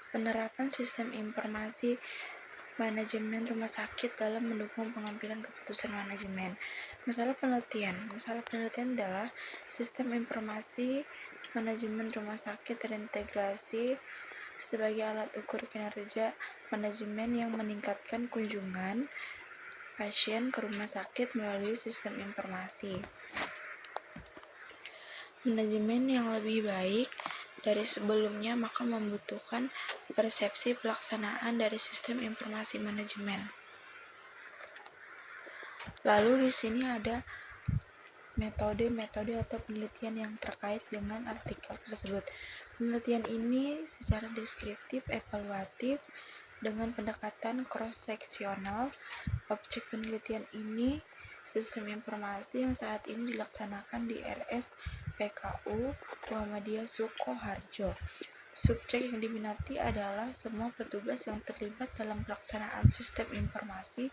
Penerapan sistem informasi manajemen rumah sakit dalam mendukung pengambilan keputusan manajemen. Masalah penelitian adalah sistem informasi manajemen rumah sakit terintegrasi sebagai alat ukur kinerja manajemen yang meningkatkan kunjungan pasien ke rumah sakit melalui sistem informasi. Manajemen yang lebih baik dari sebelumnya maka membutuhkan persepsi pelaksanaan dari sistem informasi manajemen. Lalu di sini ada metode atau penelitian yang terkait dengan artikel tersebut. Penelitian ini secara deskriptif, evaluatif, dengan pendekatan cross-seksional. Objek penelitian ini sistem informasi yang saat ini dilaksanakan di RSPKU Muhammadiyah Sukoharjo. Subjek yang diminati adalah semua petugas yang terlibat dalam pelaksanaan sistem informasi,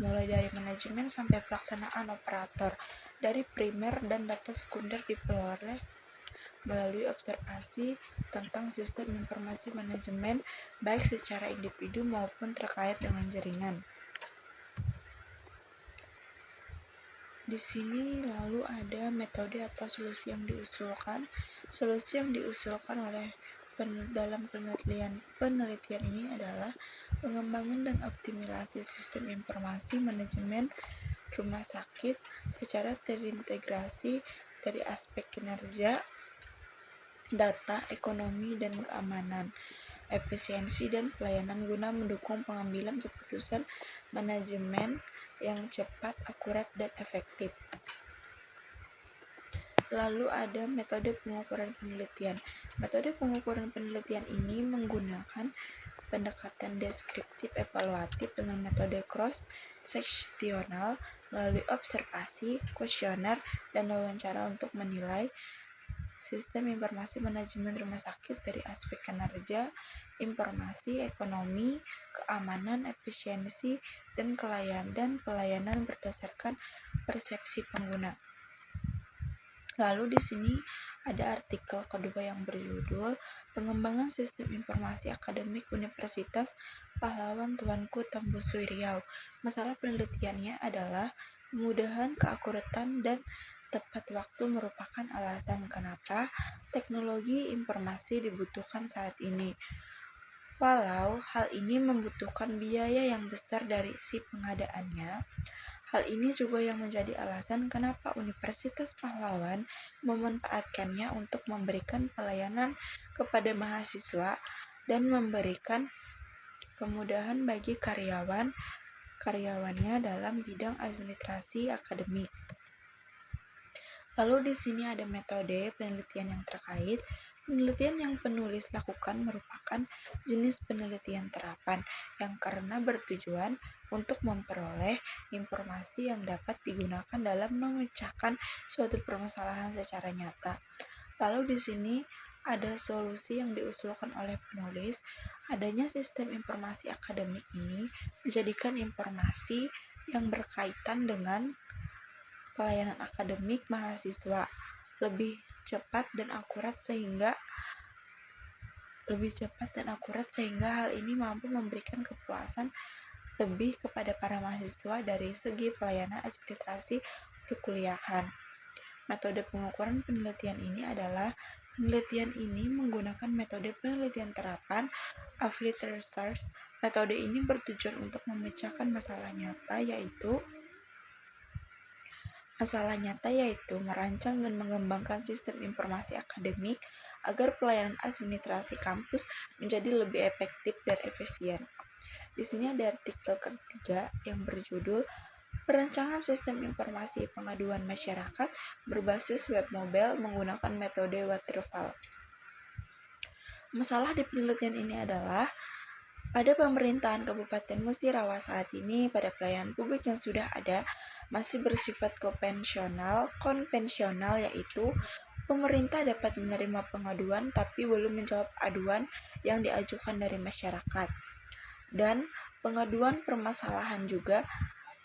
mulai dari manajemen sampai pelaksanaan operator, dari primer dan data sekunder diperoleh melalui observasi tentang sistem informasi manajemen, baik secara individu maupun terkait dengan jaringan. Di sini lalu ada metode atau solusi yang diusulkan. Solusi yang diusulkan oleh dalam penelitian ini adalah pengembangan dan optimalisasi sistem informasi manajemen rumah sakit secara terintegrasi dari aspek kinerja, data, ekonomi, dan keamanan, efisiensi, dan pelayanan guna mendukung pengambilan keputusan manajemen yang cepat, akurat, dan efektif. Lalu ada metode pengukuran penelitian. Metode pengukuran penelitian ini menggunakan pendekatan deskriptif evaluatif dengan metode cross-seksional melalui observasi, kuesioner, dan wawancara untuk menilai sistem informasi manajemen rumah sakit dari aspek kinerja, informasi, ekonomi, keamanan, efisiensi, dan pelayanan berdasarkan persepsi pengguna. Lalu di sini ada artikel kedua yang berjudul Pengembangan Sistem Informasi Akademik Universitas Pahlawan Tuanku Tambusu Riau. Masalah penelitiannya adalah kemudahan, keakuratan, dan tepat waktu merupakan alasan kenapa teknologi informasi dibutuhkan saat ini. Walau hal ini membutuhkan biaya yang besar dari si pengadaannya, hal ini juga yang menjadi alasan kenapa Universitas Pahlawan memanfaatkannya untuk memberikan pelayanan kepada mahasiswa dan memberikan kemudahan bagi karyawannya dalam bidang administrasi akademik. Lalu di sini ada metode penelitian yang terkait. Penelitian yang penulis lakukan merupakan jenis penelitian terapan yang karena bertujuan untuk memperoleh informasi yang dapat digunakan dalam memecahkan suatu permasalahan secara nyata. Lalu di sini ada solusi yang diusulkan oleh penulis. Adanya sistem informasi akademik ini menjadikan informasi yang berkaitan dengan pelayanan akademik mahasiswa lebih cepat dan akurat sehingga hal ini mampu memberikan kepuasan lebih kepada para mahasiswa dari segi pelayanan administrasi perkuliahan. Metode pengukuran penelitian ini adalah penelitian ini menggunakan metode penelitian terapan applied research. Metode ini bertujuan untuk memecahkan masalah nyata yaitu merancang dan mengembangkan sistem informasi akademik agar pelayanan administrasi kampus menjadi lebih efektif dan efisien. Di sini ada artikel ketiga yang berjudul Perancangan Sistem Informasi Pengaduan Masyarakat berbasis web mobile menggunakan metode waterfall. Masalah di penelitian ini adalah pada pemerintahan Kabupaten Musirawa saat ini, pada pelayanan publik yang sudah ada masih bersifat konvensional, yaitu pemerintah dapat menerima pengaduan tapi belum menjawab aduan yang diajukan dari masyarakat. Dan pengaduan permasalahan juga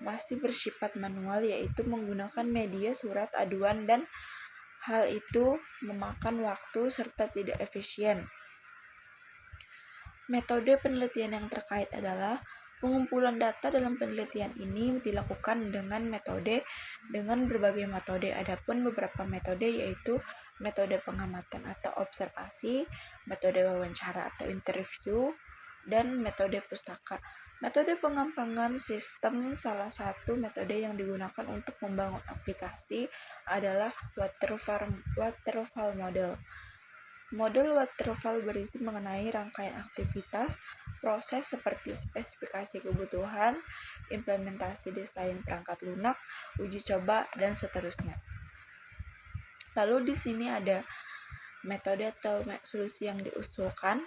masih bersifat manual, yaitu menggunakan media surat aduan, dan hal itu memakan waktu serta tidak efisien. Metode penelitian yang terkait adalah pengumpulan data dalam penelitian ini dilakukan dengan berbagai metode. Adapun beberapa metode yaitu metode pengamatan atau observasi, metode wawancara atau interview, dan metode pustaka. Metode pengembangan sistem salah satu metode yang digunakan untuk membangun aplikasi adalah waterfall model. Model waterfall berisi mengenai rangkaian aktivitas, proses seperti spesifikasi kebutuhan, implementasi desain perangkat lunak, uji coba, dan seterusnya. Lalu di sini ada metode atau solusi yang diusulkan.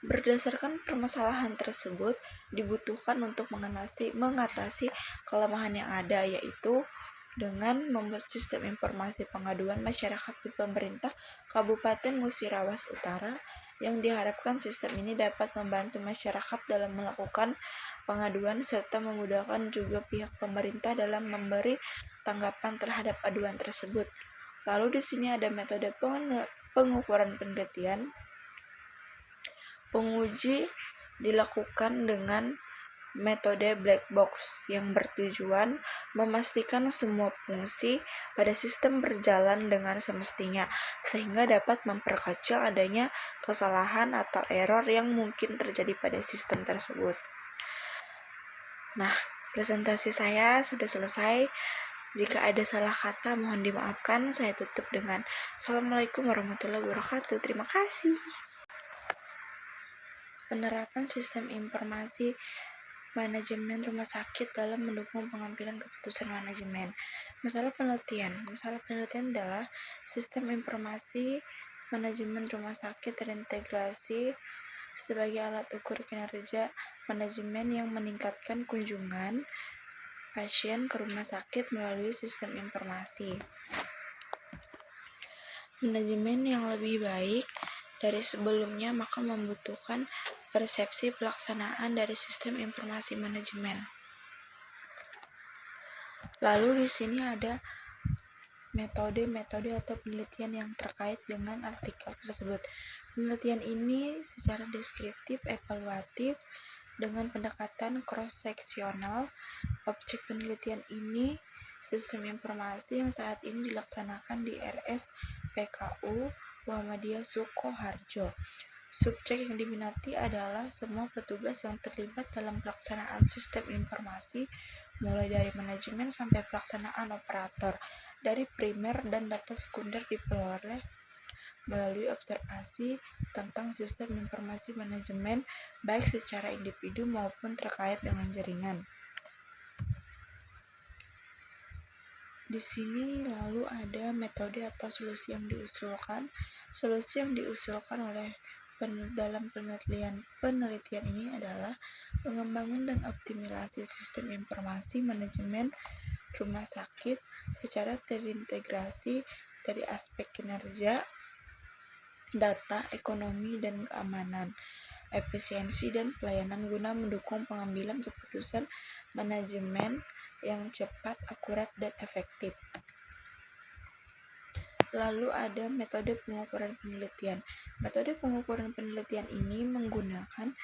Berdasarkan permasalahan tersebut, dibutuhkan untuk mengatasi kelemahan yang ada, yaitu dengan membuat sistem informasi pengaduan masyarakat di pemerintah Kabupaten Musirawas Utara, yang diharapkan sistem ini dapat membantu masyarakat dalam melakukan pengaduan serta memudahkan juga pihak pemerintah dalam memberi tanggapan terhadap aduan tersebut. Lalu di sini ada metode pengukuran penelitian. Penguji dilakukan dengan metode black box yang bertujuan memastikan semua fungsi pada sistem berjalan dengan semestinya, sehingga dapat memperkecil adanya kesalahan atau error yang mungkin terjadi pada sistem tersebut. Nah, presentasi saya sudah selesai. Jika ada salah kata, mohon dimaafkan. Saya tutup dengan Assalamualaikum warahmatullahi wabarakatuh. Terima kasih. Penerapan sistem informasi manajemen rumah sakit dalam mendukung pengambilan keputusan manajemen. Masalah penelitian adalah sistem informasi manajemen rumah sakit terintegrasi sebagai alat ukur kinerja manajemen yang meningkatkan kunjungan pasien ke rumah sakit melalui sistem informasi. Manajemen yang lebih baik dari sebelumnya maka membutuhkan persepsi pelaksanaan dari sistem informasi manajemen. Lalu di sini ada metode atau penelitian yang terkait dengan artikel tersebut. Penelitian ini secara deskriptif, evaluatif, dengan pendekatan cross-seksional. Objek penelitian ini sistem informasi yang saat ini dilaksanakan di RSPKU Muhammadiyah Sukoharjo. Subjek yang diminati adalah semua petugas yang terlibat dalam pelaksanaan sistem informasi, mulai dari manajemen sampai pelaksanaan operator, dari primer dan data sekunder diperoleh melalui observasi tentang sistem informasi manajemen, baik secara individu maupun terkait dengan jaringan. Di sini lalu ada metode atau solusi yang diusulkan. Solusi yang diusulkan oleh dalam penelitian ini adalah pengembangan dan optimalisasi sistem informasi manajemen rumah sakit secara terintegrasi dari aspek kinerja, data, ekonomi, dan keamanan, efisiensi, dan pelayanan guna mendukung pengambilan keputusan manajemen yang cepat, akurat, dan efektif. Lalu ada metode pengukuran penelitian. Metode pengukuran penelitian ini menggunakan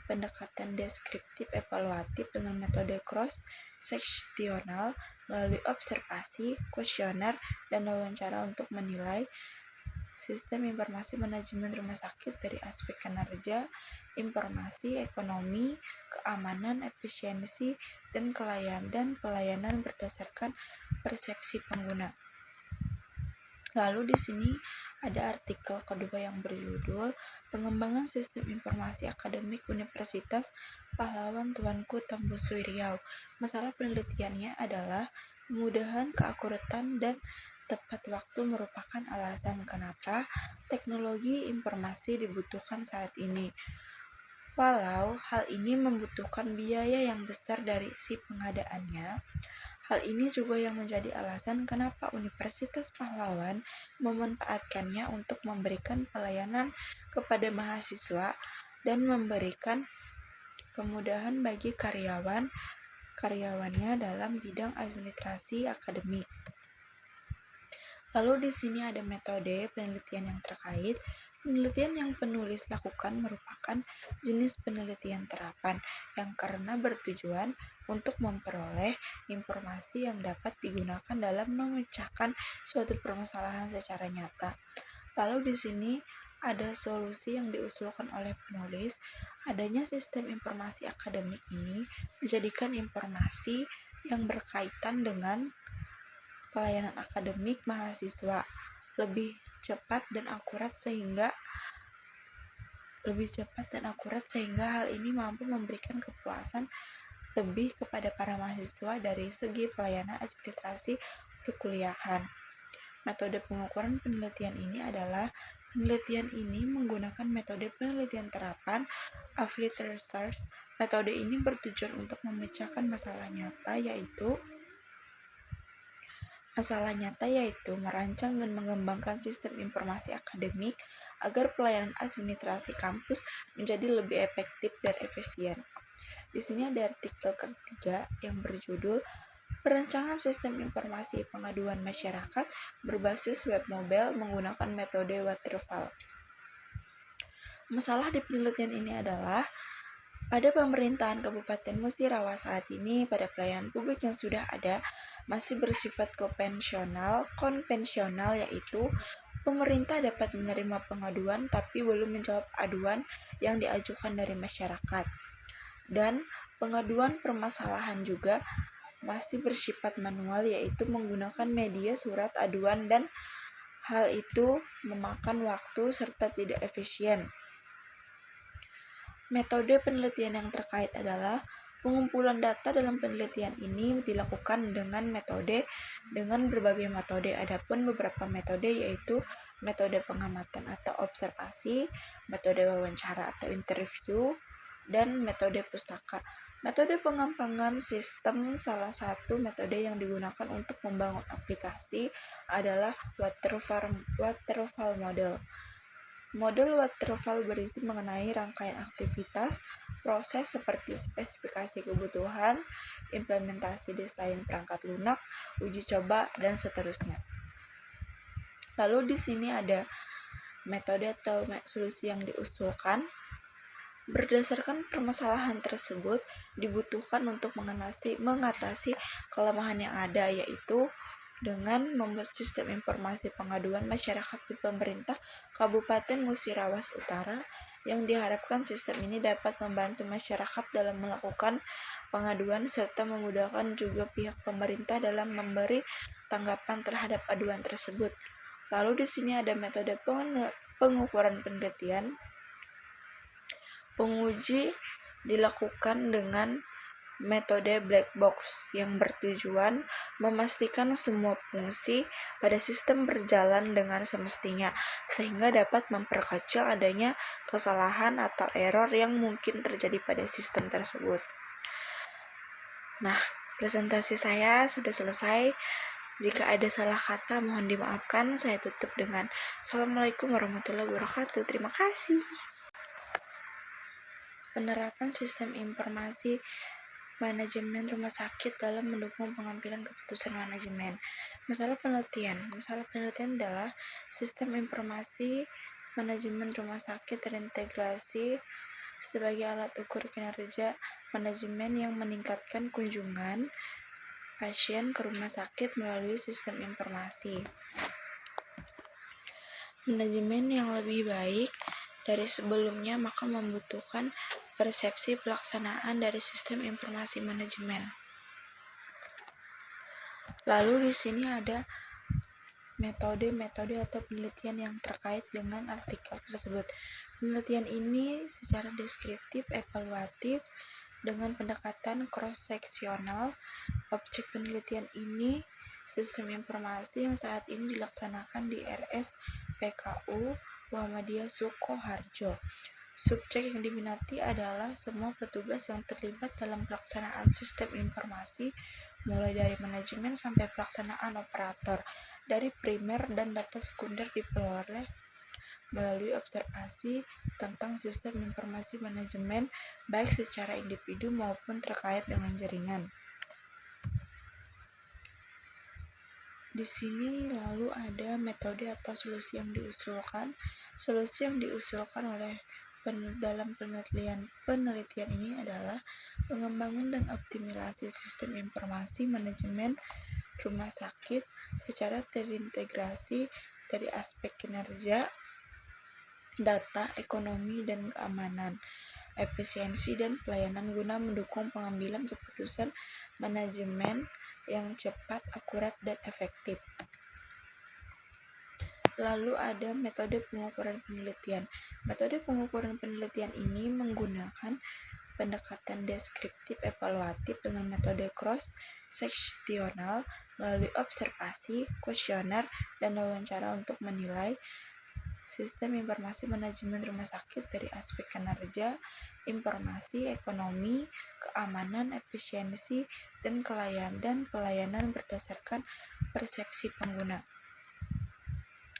pendekatan deskriptif evaluatif dengan metode cross-seksional melalui observasi, kuesioner, dan wawancara untuk menilai sistem informasi manajemen rumah sakit dari aspek kinerja, informasi, ekonomi, keamanan, efisiensi, dan pelayanan berdasarkan persepsi pengguna. Lalu di sini ada artikel kedua yang berjudul Pengembangan Sistem Informasi Akademik Universitas Pahlawan Tuanku Tambusu Riau. Masalah penelitiannya adalah kemudahan, keakuratan, dan tepat waktu merupakan alasan kenapa teknologi informasi dibutuhkan saat ini. Walau hal ini membutuhkan biaya yang besar dari si pengadaannya, hal ini juga yang menjadi alasan kenapa Universitas Pahlawan memanfaatkannya untuk memberikan pelayanan kepada mahasiswa dan memberikan kemudahan bagi karyawannya dalam bidang administrasi akademik. Lalu di sini ada metode penelitian yang terkait. Penelitian yang penulis lakukan merupakan jenis penelitian terapan yang karena bertujuan untuk memperoleh informasi yang dapat digunakan dalam memecahkan suatu permasalahan secara nyata. Lalu di sini ada solusi yang diusulkan oleh penulis. Adanya sistem informasi akademik ini menjadikan informasi yang berkaitan dengan pelayanan akademik mahasiswa lebih cepat dan akurat sehingga hal ini mampu memberikan kepuasan lebih kepada para mahasiswa dari segi pelayanan administrasi perkuliahan. Metode pengukuran penelitian ini adalah penelitian ini menggunakan metode penelitian terapan applied research. Metode ini bertujuan untuk memecahkan masalah nyata yaitu merancang dan mengembangkan sistem informasi akademik agar pelayanan administrasi kampus menjadi lebih efektif dan efisien. Di sini ada artikel ketiga yang berjudul Perancangan Sistem Informasi Pengaduan Masyarakat berbasis web mobile menggunakan metode waterfall. Masalah di penelitian ini adalah pada pemerintahan Kabupaten Musirawas saat ini, pada pelayanan publik yang sudah ada masih bersifat konvensional yaitu pemerintah dapat menerima pengaduan tapi belum menjawab aduan yang diajukan dari masyarakat. Dan pengaduan permasalahan juga masih bersifat manual yaitu menggunakan media surat aduan dan hal itu memakan waktu serta tidak efisien. Metode penelitian yang terkait adalah pengumpulan data dalam penelitian ini dilakukan dengan berbagai metode. Adapun beberapa metode yaitu metode pengamatan atau observasi, metode wawancara atau interview, dan metode pustaka. Metode pengembangan sistem salah satu metode yang digunakan untuk membangun aplikasi adalah waterfall model. Model waterfall berisi mengenai rangkaian aktivitas, proses seperti spesifikasi kebutuhan, implementasi desain perangkat lunak, uji coba, dan seterusnya. Lalu di sini ada metode atau solusi yang diusulkan. Berdasarkan permasalahan tersebut, dibutuhkan untuk mengatasi kelemahan yang ada, yaitu dengan membuat sistem informasi pengaduan masyarakat di pemerintah Kabupaten Musirawas Utara yang diharapkan sistem ini dapat membantu masyarakat dalam melakukan pengaduan serta memudahkan juga pihak pemerintah dalam memberi tanggapan terhadap aduan tersebut. Lalu di sini ada metode pengukuran penelitian. Penguji dilakukan dengan metode black box yang bertujuan memastikan semua fungsi pada sistem berjalan dengan semestinya sehingga dapat memperkecil adanya kesalahan atau error yang mungkin terjadi pada sistem tersebut. Nah, presentasi saya sudah selesai. Jika ada salah kata mohon dimaafkan. Saya tutup dengan Assalamualaikum warahmatullahi wabarakatuh. Terima kasih. Penerapan sistem informasi manajemen rumah sakit dalam mendukung pengambilan keputusan manajemen. Masalah penelitian adalah sistem informasi manajemen rumah sakit terintegrasi sebagai alat ukur kinerja manajemen yang meningkatkan kunjungan pasien ke rumah sakit melalui sistem informasi. Manajemen yang lebih baik dari sebelumnya maka membutuhkan persepsi pelaksanaan dari sistem informasi manajemen. Lalu di sini ada metode atau penelitian yang terkait dengan artikel tersebut. Penelitian ini secara deskriptif, evaluatif, dengan pendekatan cross-seksional. Objek penelitian ini sistem informasi yang saat ini dilaksanakan di RSPKU Muhammadiyah Sukoharjo. Subjek yang diminati adalah semua petugas yang terlibat dalam pelaksanaan sistem informasi, mulai dari manajemen sampai pelaksanaan operator, dari primer dan data sekunder diperoleh melalui observasi tentang sistem informasi manajemen, baik secara individu maupun terkait dengan jaringan. Di sini lalu ada metode atau solusi yang diusulkan. Solusi yang diusulkan dalam penelitian ini adalah pengembangan dan optimalisasi sistem informasi manajemen rumah sakit secara terintegrasi dari aspek kinerja, data, ekonomi, dan keamanan, efisiensi, dan pelayanan guna mendukung pengambilan keputusan manajemen yang cepat, akurat, dan efektif. Lalu ada metode pengukuran penelitian. Metode pengukuran penelitian ini menggunakan pendekatan deskriptif evaluatif dengan metode cross-seksional melalui observasi, kuesioner, dan wawancara untuk menilai sistem informasi manajemen rumah sakit dari aspek kinerja, informasi, ekonomi, keamanan, efisiensi, dan pelayanan berdasarkan persepsi pengguna.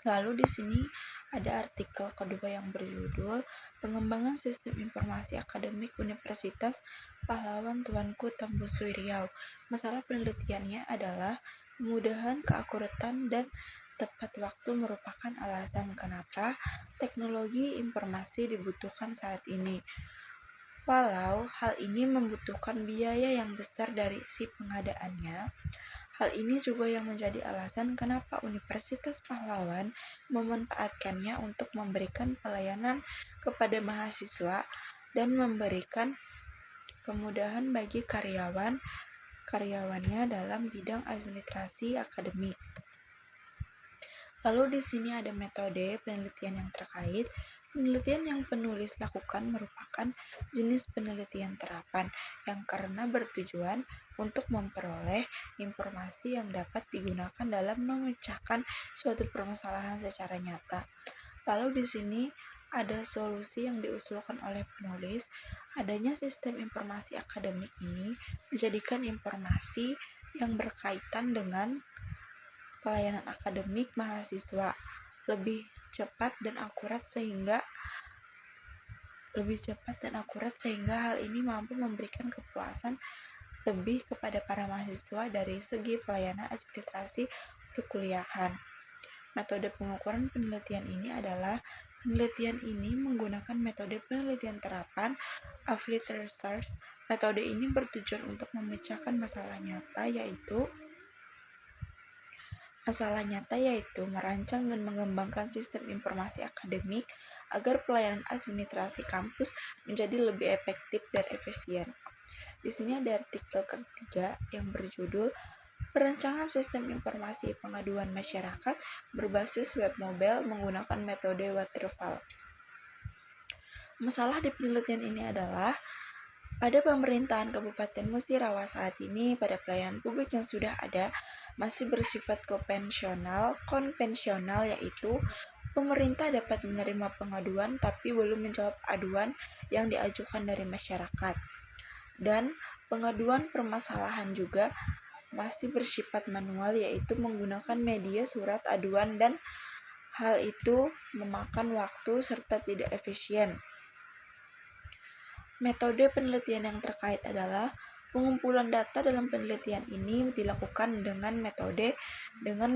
Lalu di sini ada artikel kedua yang berjudul Pengembangan Sistem Informasi Akademik Universitas Pahlawan Tuanku Tambusu Riau. Masalah penelitiannya adalah kemudahan, keakuratan, dan tepat waktu merupakan alasan kenapa teknologi informasi dibutuhkan saat ini. Walau hal ini membutuhkan biaya yang besar dari si pengadaannya, hal ini juga yang menjadi alasan kenapa Universitas Pahlawan memanfaatkannya untuk memberikan pelayanan kepada mahasiswa dan memberikan kemudahan bagi karyawannya dalam bidang administrasi akademik. Lalu di sini ada metode penelitian yang terkait. Penelitian yang penulis lakukan merupakan jenis penelitian terapan yang karena bertujuan untuk memperoleh informasi yang dapat digunakan dalam memecahkan suatu permasalahan secara nyata. Lalu di sini ada solusi yang diusulkan oleh penulis. Adanya sistem informasi akademik ini menjadikan informasi yang berkaitan dengan pelayanan akademik mahasiswa lebih cepat dan akurat sehingga hal ini mampu memberikan kepuasan lebih kepada para mahasiswa dari segi pelayanan administrasi perkuliahan. Metode pengukuran penelitian ini adalah penelitian ini menggunakan metode penelitian terapan applied research. Metode ini bertujuan untuk memecahkan masalah nyata yaitu merancang dan mengembangkan sistem informasi akademik agar pelayanan administrasi kampus menjadi lebih efektif dan efisien. Di sini ada artikel ketiga yang berjudul Perancangan Sistem Informasi Pengaduan Masyarakat berbasis web mobile menggunakan metode waterfall. Masalah di penelitian ini adalah pada pemerintahan Kabupaten Musirawas saat ini, pada pelayanan publik yang sudah ada masih bersifat konvensional, yaitu pemerintah dapat menerima pengaduan tapi belum menjawab aduan yang diajukan dari masyarakat. Dan pengaduan permasalahan juga masih bersifat manual, yaitu menggunakan media surat aduan, dan hal itu memakan waktu serta tidak efisien. Metode penelitian yang terkait adalah pengumpulan data. Dalam penelitian ini dilakukan dengan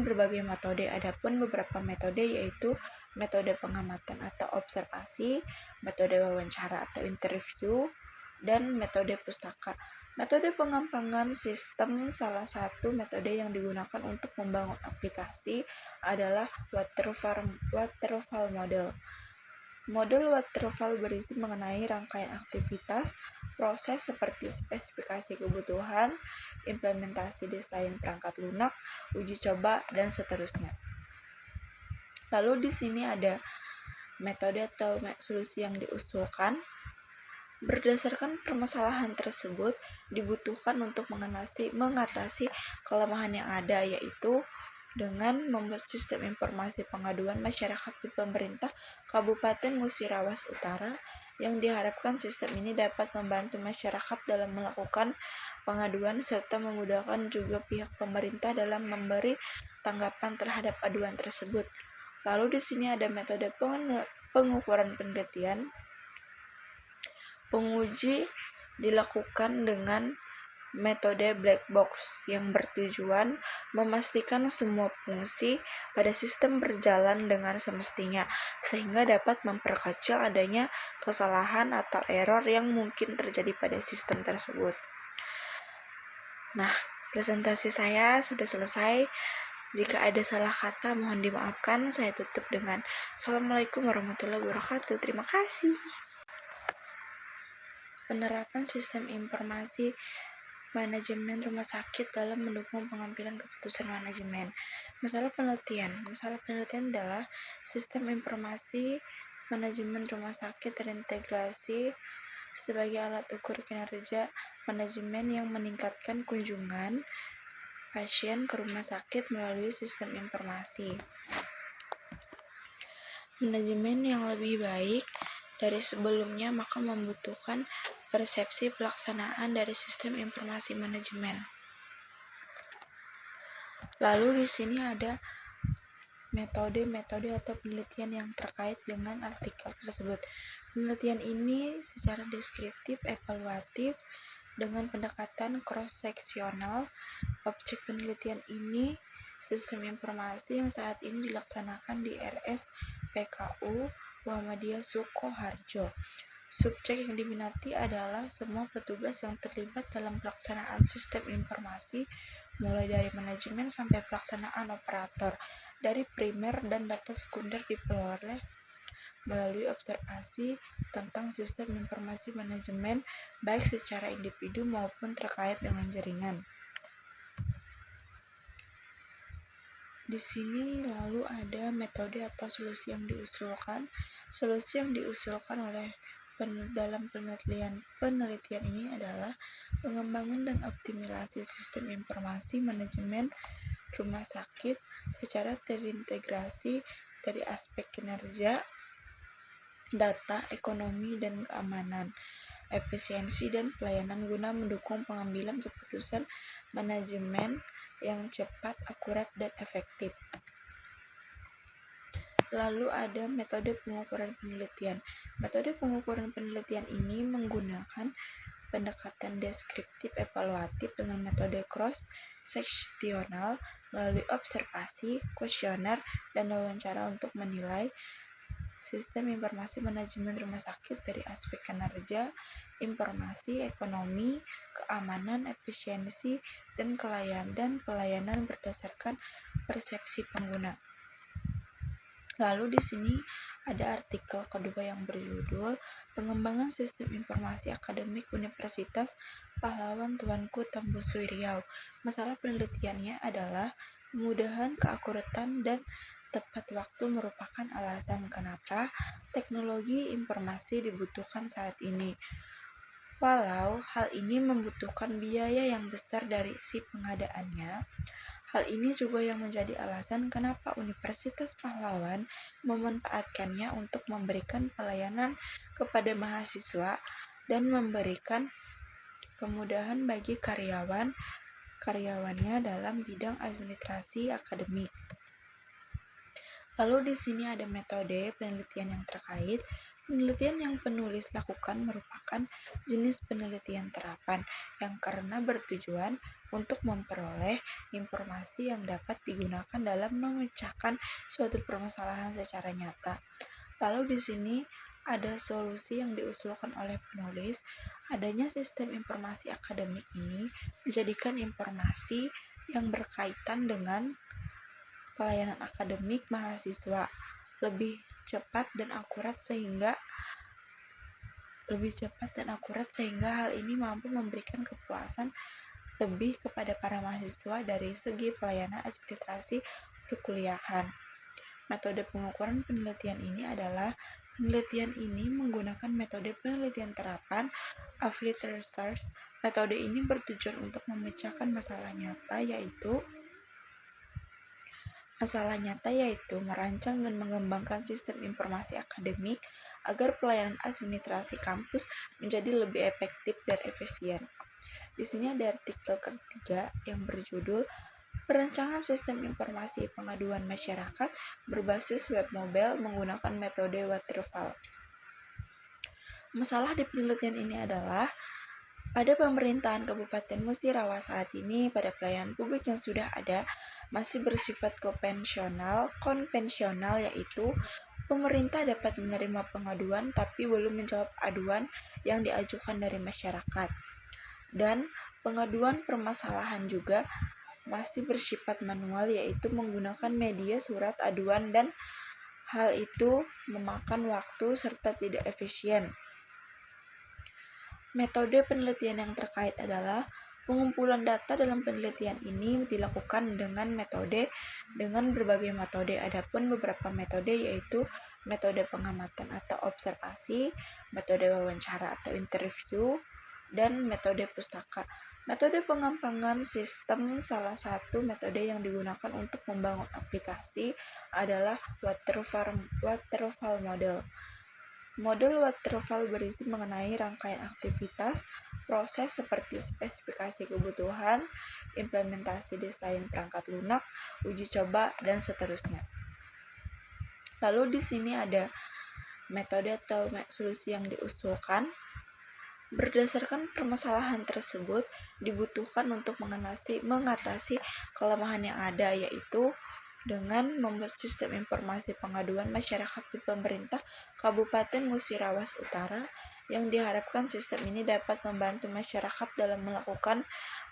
berbagai metode. Adapun beberapa metode yaitu metode pengamatan atau observasi, metode wawancara atau interview, dan metode pustaka. Metode pengembangan sistem salah satu metode yang digunakan untuk membangun aplikasi adalah waterfall model. Model waterfall berisi mengenai rangkaian aktivitas, proses seperti spesifikasi kebutuhan, implementasi desain perangkat lunak, uji coba, dan seterusnya. Lalu di sini ada metode atau solusi yang diusulkan. Berdasarkan permasalahan tersebut, dibutuhkan untuk mengatasi kelemahan yang ada, yaitu dengan membuat sistem informasi pengaduan masyarakat di pemerintah Kabupaten Musirawas Utara, yang diharapkan sistem ini dapat membantu masyarakat dalam melakukan pengaduan serta memudahkan juga pihak pemerintah dalam memberi tanggapan terhadap aduan tersebut. Lalu di sini ada metode pengukuran penelitian. Penguji dilakukan dengan metode black box yang bertujuan memastikan semua fungsi pada sistem berjalan dengan semestinya, sehingga dapat memperkecil adanya kesalahan atau error yang mungkin terjadi pada sistem tersebut. Nah, presentasi saya sudah selesai. Jika ada salah kata, mohon dimaafkan. Saya tutup dengan Assalamualaikum warahmatullahi wabarakatuh. Terima kasih. Penerapan sistem informasi manajemen rumah sakit dalam mendukung pengambilan keputusan manajemen. Masalah penelitian adalah sistem informasi manajemen rumah sakit terintegrasi sebagai alat ukur kinerja manajemen yang meningkatkan kunjungan pasien ke rumah sakit melalui sistem informasi. Manajemen yang lebih baik dari sebelumnya maka membutuhkan persepsi pelaksanaan dari sistem informasi manajemen. Lalu di sini ada metode atau penelitian yang terkait dengan artikel tersebut. Penelitian ini secara deskriptif, evaluatif, dengan pendekatan cross-seksional. Objek penelitian ini sistem informasi yang saat ini dilaksanakan di RSPKU Muhammadiyah Sukoharjo. Subjek yang diminati adalah semua petugas yang terlibat dalam pelaksanaan sistem informasi, mulai dari manajemen sampai pelaksanaan operator, dari primer dan data sekunder diperoleh melalui observasi tentang sistem informasi manajemen, baik secara individu maupun terkait dengan jaringan. Di sini lalu ada metode atau solusi yang diusulkan. Solusi yang diusulkan oleh dalam penelitian ini adalah pengembangan dan optimalisasi sistem informasi manajemen rumah sakit secara terintegrasi dari aspek kinerja, data, ekonomi, dan keamanan, efisiensi, dan pelayanan guna mendukung pengambilan keputusan manajemen yang cepat, akurat, dan efektif. Lalu ada metode pengukuran penelitian. Metode pengukuran penelitian ini menggunakan pendekatan deskriptif evaluatif dengan metode cross-seksional melalui observasi, kuesioner, dan wawancara untuk menilai sistem informasi manajemen rumah sakit dari aspek kinerja, informasi, ekonomi, keamanan, efisiensi, dan pelayanan berdasarkan persepsi pengguna. Lalu di sini ada artikel kedua yang berjudul Pengembangan Sistem Informasi Akademik Universitas Pahlawan Tuanku Tambusu Riau. Masalah penelitiannya adalah kemudahan, keakuratan, dan tepat waktu merupakan alasan kenapa teknologi informasi dibutuhkan saat ini. Walau hal ini membutuhkan biaya yang besar dari si pengadaannya, hal ini juga yang menjadi alasan kenapa Universitas Pahlawan memanfaatkannya untuk memberikan pelayanan kepada mahasiswa dan memberikan kemudahan bagi karyawannya dalam bidang administrasi akademik. Lalu di sini ada metode penelitian yang terkait. Penelitian yang penulis lakukan merupakan jenis penelitian terapan yang karena bertujuan untuk memperoleh informasi yang dapat digunakan dalam memecahkan suatu permasalahan secara nyata. Lalu di sini ada solusi yang diusulkan oleh penulis. Adanya sistem informasi akademik ini menjadikan informasi yang berkaitan dengan pelayanan akademik mahasiswa lebih cepat dan akurat sehingga hal ini mampu memberikan kepuasan lebih kepada para mahasiswa dari segi pelayanan administrasi perkuliahan. Metode pengukuran penelitian ini adalah penelitian ini menggunakan metode penelitian terapan applied research. Metode ini bertujuan untuk memecahkan masalah nyata yaitu merancang dan mengembangkan sistem informasi akademik agar pelayanan administrasi kampus menjadi lebih efektif dan efisien. Di sini ada artikel ketiga yang berjudul Perancangan Sistem Informasi Pengaduan Masyarakat berbasis web mobile menggunakan metode waterfall. Masalah di penelitian ini adalah Pada pemerintahan Kabupaten Musirawas saat ini, pada pelayanan publik yang sudah ada masih bersifat konvensional, yaitu pemerintah dapat menerima pengaduan tapi belum menjawab aduan yang diajukan dari masyarakat. Dan pengaduan permasalahan juga masih bersifat manual, yaitu menggunakan media surat aduan, dan hal itu memakan waktu serta tidak efisien. Metode penelitian yang terkait adalah pengumpulan data. Dalam penelitian ini dilakukan dengan berbagai metode. Adapun beberapa metode yaitu metode pengamatan atau observasi, metode wawancara atau interview, dan metode pustaka. Metode pengembangan sistem salah satu metode yang digunakan untuk membangun aplikasi adalah waterfall model. Model waterfall berisi mengenai rangkaian aktivitas, proses seperti spesifikasi kebutuhan, implementasi desain perangkat lunak, uji coba, dan seterusnya. Lalu di sini ada metode atau solusi yang diusulkan. Berdasarkan permasalahan tersebut, dibutuhkan untuk mengatasi kelemahan yang ada, yaitu dengan membuat sistem informasi pengaduan masyarakat di pemerintah Kabupaten Musirawas Utara, yang diharapkan sistem ini dapat membantu masyarakat dalam melakukan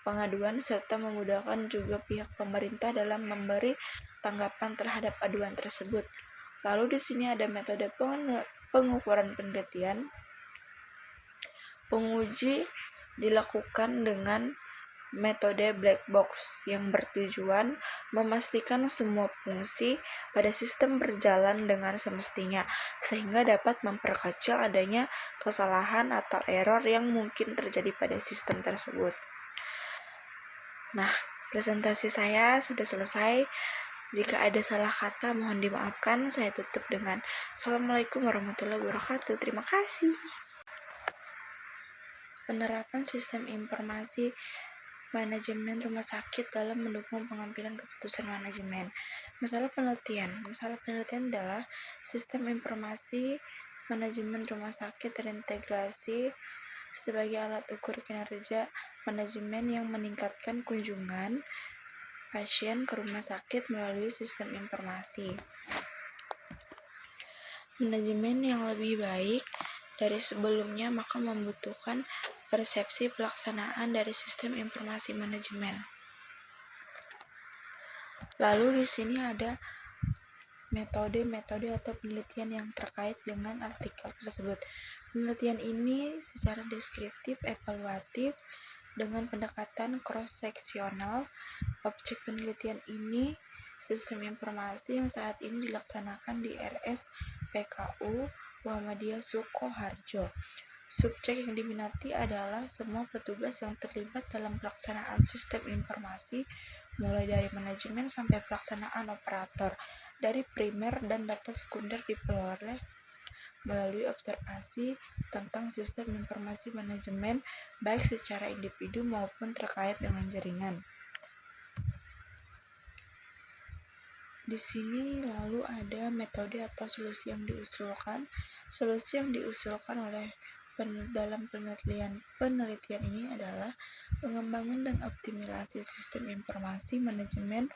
pengaduan serta memudahkan juga pihak pemerintah dalam memberi tanggapan terhadap aduan tersebut. Lalu di sini ada metode pengukuran penelitian. Penguji dilakukan dengan metode black box yang bertujuan memastikan semua fungsi pada sistem berjalan dengan semestinya, sehingga dapat memperkecil adanya kesalahan atau error yang mungkin terjadi pada sistem tersebut. Nah, presentasi saya sudah selesai. Jika ada salah kata, mohon dimaafkan. Saya tutup dengan Assalamualaikum warahmatullahi wabarakatuh. Terima kasih. Penerapan sistem informasi manajemen rumah sakit dalam mendukung pengambilan keputusan manajemen. Masalah penelitian adalah sistem informasi manajemen rumah sakit terintegrasi sebagai alat ukur kinerja manajemen yang meningkatkan kunjungan pasien ke rumah sakit melalui sistem informasi. Manajemen yang lebih baik dari sebelumnya maka membutuhkan persepsi pelaksanaan dari sistem informasi manajemen. Lalu di sini ada metode atau penelitian yang terkait dengan artikel tersebut. Penelitian ini secara deskriptif, evaluatif, dengan pendekatan cross-seksional. Objek penelitian ini sistem informasi yang saat ini dilaksanakan di RSPKU Muhammadiyah Sukoharjo. Subjek yang diminati adalah semua petugas yang terlibat dalam pelaksanaan sistem informasi, mulai dari manajemen sampai pelaksanaan operator, dari primer dan data sekunder diperoleh melalui observasi tentang sistem informasi manajemen, baik secara individu maupun terkait dengan jaringan. Di sini lalu ada metode atau solusi yang diusulkan. Solusi yang diusulkan oleh dalam penelitian ini adalah pengembangan dan optimalisasi sistem informasi manajemen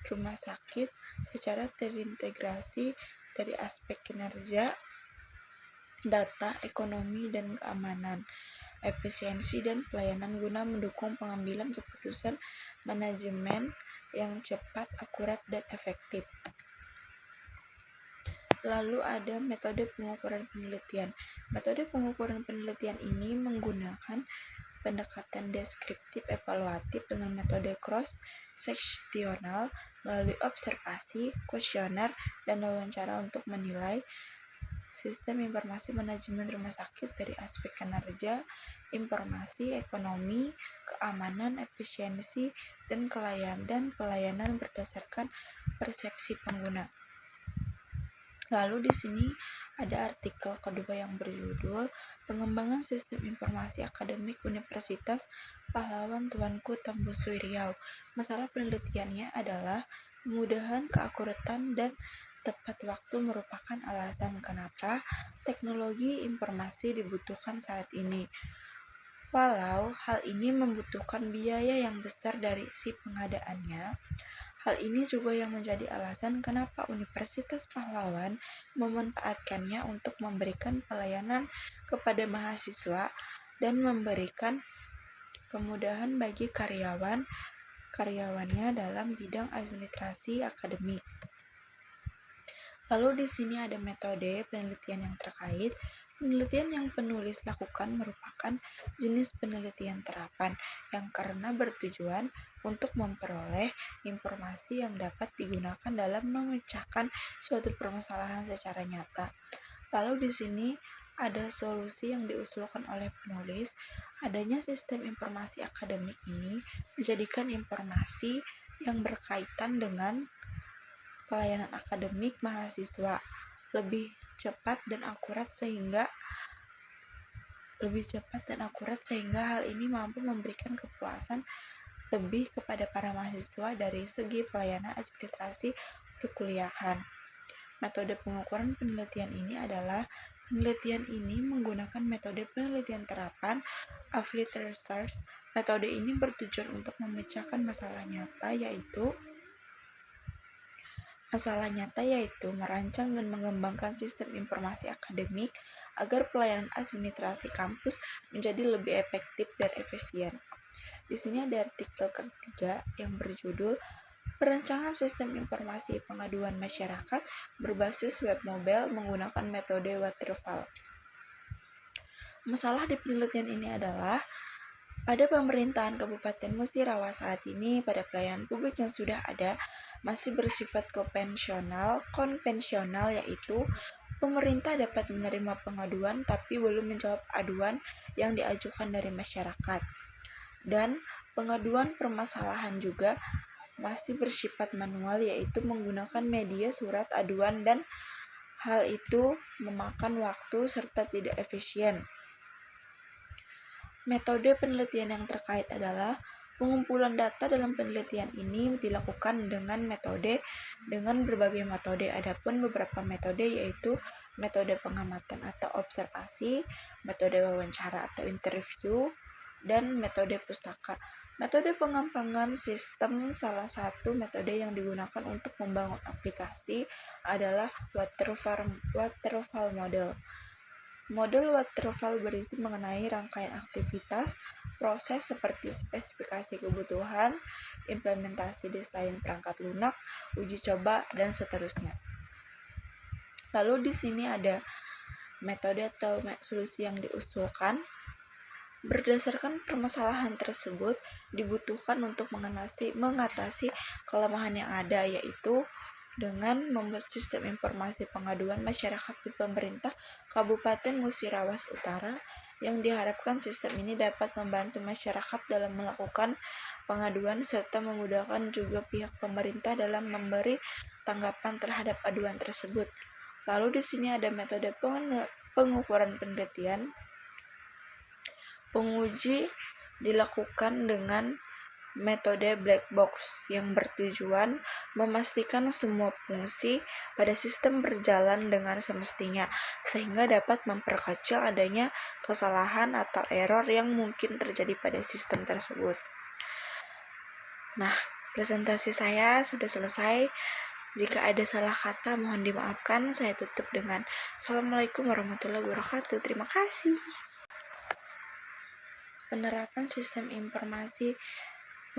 rumah sakit secara terintegrasi dari aspek kinerja, data, ekonomi, dan keamanan, efisiensi, dan pelayanan guna mendukung pengambilan keputusan manajemen yang cepat, akurat, dan efektif. Lalu ada metode pengukuran penelitian. Metode pengukuran penelitian ini menggunakan pendekatan deskriptif evaluatif dengan metode cross-seksional melalui observasi, kuesioner, dan wawancara untuk menilai sistem informasi manajemen rumah sakit dari aspek kinerja, informasi, ekonomi, keamanan, efisiensi, dan pelayanan berdasarkan persepsi pengguna. Lalu di sini ada artikel kedua yang berjudul Pengembangan Sistem Informasi Akademik Universitas Pahlawan Tuanku Tambusu Riau. Masalah penelitiannya adalah kemudahan, keakuratan, dan tepat waktu merupakan alasan kenapa teknologi informasi dibutuhkan saat ini. Walau hal ini membutuhkan biaya yang besar dari si pengadaannya, hal ini juga yang menjadi alasan kenapa Universitas Pahlawan memanfaatkannya untuk memberikan pelayanan kepada mahasiswa dan memberikan kemudahan bagi karyawannya dalam bidang administrasi akademik. Lalu di sini ada metode penelitian yang terkait. Penelitian yang penulis lakukan merupakan jenis penelitian terapan yang karena bertujuan untuk memperoleh informasi yang dapat digunakan dalam memecahkan suatu permasalahan secara nyata. Lalu di sini ada solusi yang diusulkan oleh penulis. Adanya sistem informasi akademik ini menjadikan informasi yang berkaitan dengan pelayanan akademik mahasiswa lebih cepat dan akurat sehingga hal ini mampu memberikan kepuasan lebih kepada para mahasiswa dari segi pelayanan administrasi perkuliahan. Metode pengukuran penelitian ini adalah penelitian ini menggunakan metode penelitian terapan applied research. Metode ini bertujuan untuk memecahkan masalah nyata yaitu merancang dan mengembangkan sistem informasi akademik agar pelayanan administrasi kampus menjadi lebih efektif dan efisien. Di sini ada artikel ketiga yang berjudul Perancangan Sistem Informasi Pengaduan Masyarakat berbasis web mobile menggunakan metode waterfall. Masalah di penelitian ini adalah pada pemerintahan Kabupaten Musirawa saat ini, pada pelayanan publik yang sudah ada masih bersifat konvensional, yaitu pemerintah dapat menerima pengaduan tapi belum menjawab aduan yang diajukan dari masyarakat. Dan pengaduan permasalahan juga masih bersifat manual, yaitu menggunakan media surat aduan, dan hal itu memakan waktu serta tidak efisien. Metode penelitian yang terkait adalah pengumpulan data. Dalam penelitian ini dilakukan dengan berbagai metode. Adapun beberapa metode yaitu metode pengamatan atau observasi, metode wawancara atau interview, dan metode pustaka. Metode pengembangan sistem salah satu metode yang digunakan untuk membangun aplikasi adalah waterfall model. Model waterfall berisi mengenai rangkaian aktivitas, proses seperti spesifikasi kebutuhan, implementasi desain perangkat lunak, uji coba, dan seterusnya. Lalu di sini ada metode atau solusi yang diusulkan. Berdasarkan permasalahan tersebut, dibutuhkan untuk mengatasi kelemahan yang ada, yaitu dengan membuat sistem informasi pengaduan masyarakat di pemerintah Kabupaten Musirawas Utara, yang diharapkan sistem ini dapat membantu masyarakat dalam melakukan pengaduan serta memudahkan juga pihak pemerintah dalam memberi tanggapan terhadap aduan tersebut. Lalu di sini ada metode pengukuran penelitian. Penguji dilakukan dengan metode black box yang bertujuan memastikan semua fungsi pada sistem berjalan dengan semestinya, sehingga dapat memperkecil adanya kesalahan atau error yang mungkin terjadi pada sistem tersebut. Nah, presentasi saya sudah selesai. Jika ada salah kata, mohon dimaafkan. Saya tutup dengan Assalamualaikum warahmatullahi wabarakatuh. Terima kasih. Penerapan sistem informasi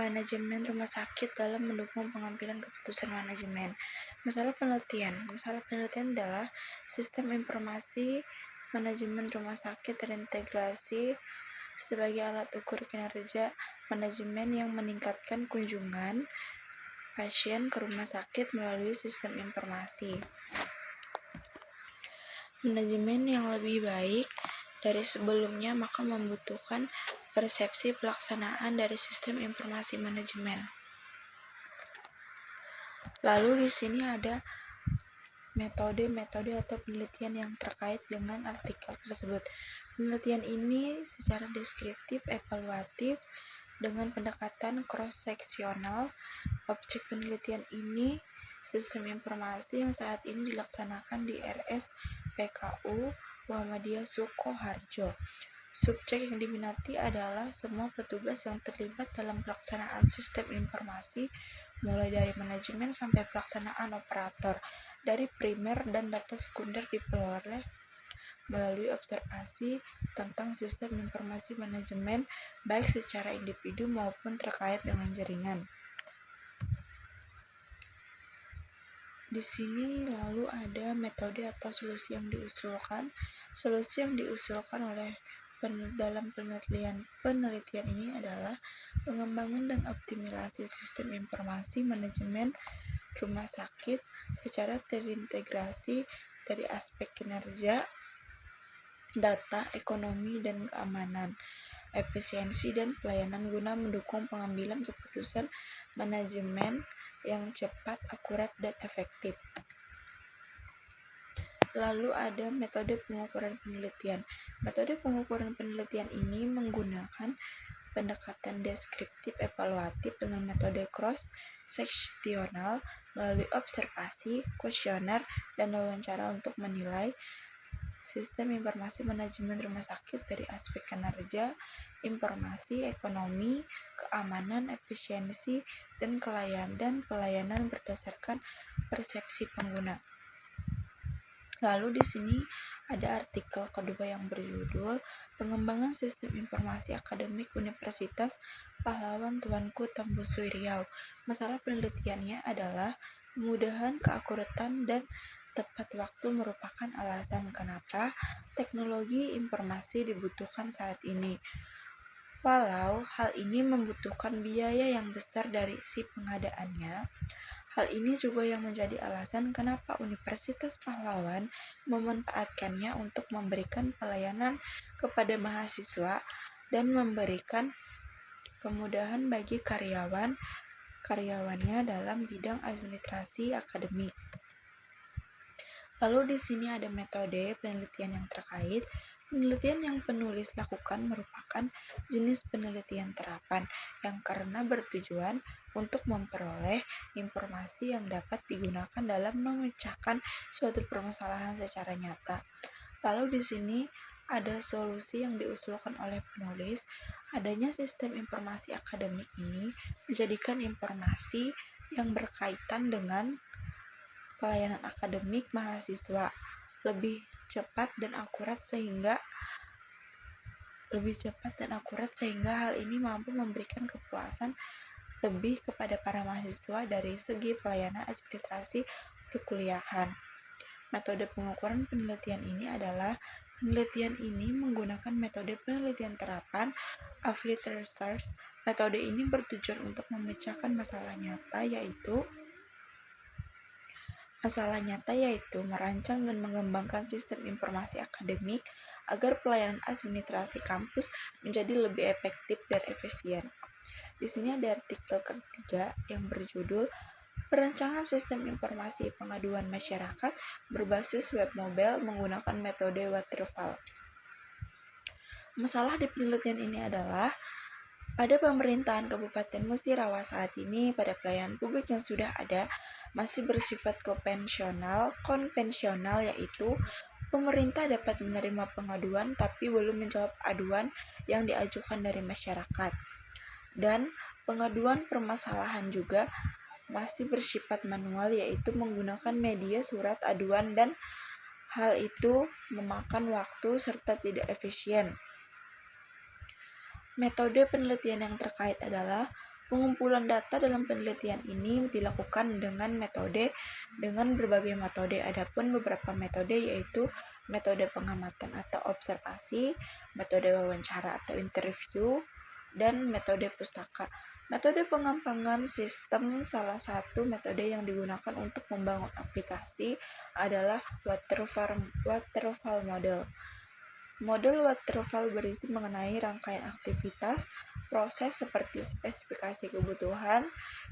manajemen rumah sakit dalam mendukung pengambilan keputusan manajemen. Masalah penelitian adalah sistem informasi manajemen rumah sakit terintegrasi sebagai alat ukur kinerja manajemen yang meningkatkan kunjungan pasien ke rumah sakit melalui sistem informasi. Manajemen yang lebih baik dari sebelumnya maka membutuhkan persepsi pelaksanaan dari sistem informasi manajemen. Lalu di sini ada metode atau penelitian yang terkait dengan artikel tersebut. Penelitian ini secara deskriptif, evaluatif, dengan pendekatan cross-seksional. Objek penelitian ini sistem informasi yang saat ini dilaksanakan di RSPKU Muhammadiyah Sukoharjo. Subjek yang diminati adalah semua petugas yang terlibat dalam pelaksanaan sistem informasi, mulai dari manajemen sampai pelaksanaan operator, dari primer dan data sekunder diperoleh melalui observasi tentang sistem informasi manajemen, baik secara individu maupun terkait dengan jaringan. Di sini lalu ada metode atau solusi yang diusulkan. Solusi yang diusulkan oleh dalam penelitian ini adalah pengembangan dan optimalisasi sistem informasi manajemen rumah sakit secara terintegrasi dari aspek kinerja, data, ekonomi, dan keamanan, efisiensi, dan pelayanan guna mendukung pengambilan keputusan manajemen yang cepat, akurat, dan efektif. Lalu ada metode pengukuran penelitian. Metode pengukuran penelitian ini menggunakan pendekatan deskriptif evaluatif dengan metode cross-seksional melalui observasi, kuesioner, dan wawancara untuk menilai sistem informasi manajemen rumah sakit dari aspek kinerja, informasi, ekonomi, keamanan, efisiensi, dan pelayanan berdasarkan persepsi pengguna. Lalu di sini ada artikel kedua yang berjudul Pengembangan Sistem Informasi Akademik Universitas Pahlawan Tuanku Tambusu Riau. Masalah penelitiannya adalah kemudahan, keakuratan, dan tepat waktu merupakan alasan kenapa teknologi informasi dibutuhkan saat ini. Walau hal ini membutuhkan biaya yang besar dari si pengadaannya, hal ini juga yang menjadi alasan kenapa Universitas Pahlawan memanfaatkannya untuk memberikan pelayanan kepada mahasiswa dan memberikan kemudahan bagi karyawannya dalam bidang administrasi akademik. Lalu di sini ada metode penelitian yang terkait. Penelitian yang penulis lakukan merupakan jenis penelitian terapan yang karena bertujuan untuk memperoleh informasi yang dapat digunakan dalam memecahkan suatu permasalahan secara nyata. Lalu di sini ada solusi yang diusulkan oleh penulis. Adanya sistem informasi akademik ini menjadikan informasi yang berkaitan dengan pelayanan akademik mahasiswa lebih cepat dan akurat sehingga hal ini mampu memberikan kepuasan lebih kepada para mahasiswa dari segi pelayanan administrasi perkuliahan. Metode pengukuran penelitian ini adalah penelitian ini menggunakan metode penelitian terapan applied research. Metode ini bertujuan untuk memecahkan masalah nyata yaitu merancang dan mengembangkan sistem informasi akademik agar pelayanan administrasi kampus menjadi lebih efektif dan efisien. Di sini ada artikel ketiga yang berjudul Perancangan Sistem Informasi Pengaduan Masyarakat berbasis web mobile menggunakan metode waterfall. Masalah di penelitian ini adalah pada pemerintahan Kabupaten Musirawas saat ini, pada pelayanan publik yang sudah ada masih bersifat konvensional, yaitu pemerintah dapat menerima pengaduan tapi belum menjawab aduan yang diajukan dari masyarakat. Dan pengaduan permasalahan juga masih bersifat manual, yaitu menggunakan media surat aduan, dan hal itu memakan waktu serta tidak efisien. Metode penelitian yang terkait adalah pengumpulan data. Dalam penelitian ini dilakukan dengan berbagai metode. Adapun beberapa metode yaitu metode pengamatan atau observasi, metode wawancara atau interview, dan metode pustaka. Metode pengembangan sistem salah satu metode yang digunakan untuk membangun aplikasi adalah waterfall model. Model waterfall berisi mengenai rangkaian aktivitas, proses seperti spesifikasi kebutuhan,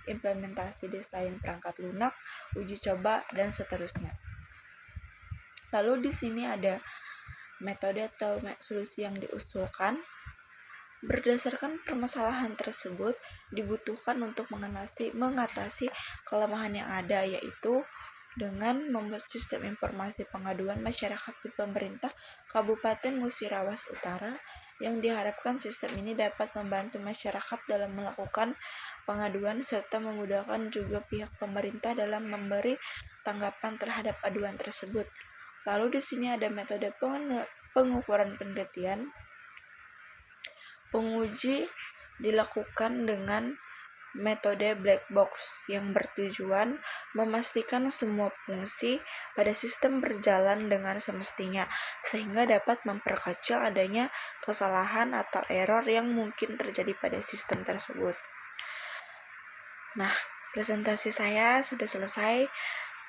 implementasi desain perangkat lunak, uji coba, dan seterusnya. Lalu di sini ada metode atau solusi yang diusulkan. Berdasarkan permasalahan tersebut, dibutuhkan untuk mengatasi kelemahan yang ada, yaitu dengan membuat sistem informasi pengaduan masyarakat di pemerintah Kabupaten Musirawas Utara yang diharapkan sistem ini dapat membantu masyarakat dalam melakukan pengaduan serta memudahkan juga pihak pemerintah dalam memberi tanggapan terhadap aduan tersebut. Lalu di sini ada metode pengukuran penelitian. Penguji dilakukan dengan metode black box yang bertujuan memastikan semua fungsi pada sistem berjalan dengan semestinya, sehingga dapat memperkecil adanya kesalahan atau error yang mungkin terjadi pada sistem tersebut. Nah, presentasi saya sudah selesai.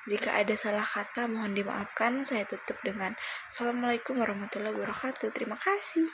Jika ada salah kata, mohon dimaafkan. Saya tutup dengan Assalamualaikum warahmatullahi wabarakatuh. Terima kasih.